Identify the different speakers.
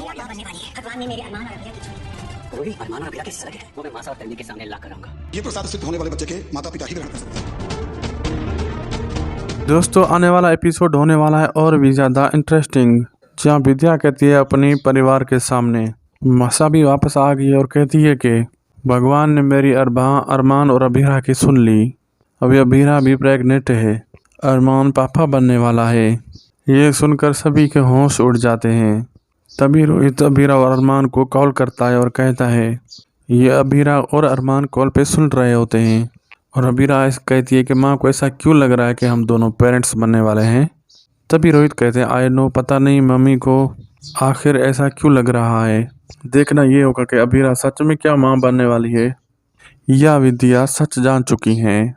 Speaker 1: मां बनने वाली है। भगवान ने मेरे अरमान और अभिया की चुनी।
Speaker 2: रोहित, अरमान और अभिया कैसे सगे थे? वो मैं मासा और तन्वी के सामने ला कर आऊंगा।
Speaker 3: ये प्रसाद सिद्ध होने वाले बच्चे के माता पिता ही ग्रहण कर सकते हैं।
Speaker 4: दोस्तों, आने वाला एपिसोड होने वाला है और भी ज़्यादा इंटरेस्टिंग, जहाँ विद्या कहती है अपनी परिवार के सामने। मासा भी वापस आ गई और कहती है कि भगवान ने मेरी अरमान और अभीरा की सुन ली। अभी अभीरा भी प्रेग्नेंट है, अरमान पापा बनने वाला है। ये सुनकर सभी के होश उड़ जाते हैं। तभी रोहित अभीरा और अरमान को कॉल करता है और कहता है, ये अभीरा और अरमान कॉल पे सुन रहे होते हैं और अभीरा कहती है कि माँ को ऐसा क्यों लग रहा है कि हम दोनों पेरेंट्स बनने वाले हैं। तभी रोहित कहते हैं, आई नो, पता नहीं मम्मी को आखिर ऐसा क्यों लग रहा है। देखना ये होगा कि अभीरा सच में क्या माँ बनने वाली है या विद्या सच जान चुकी हैं।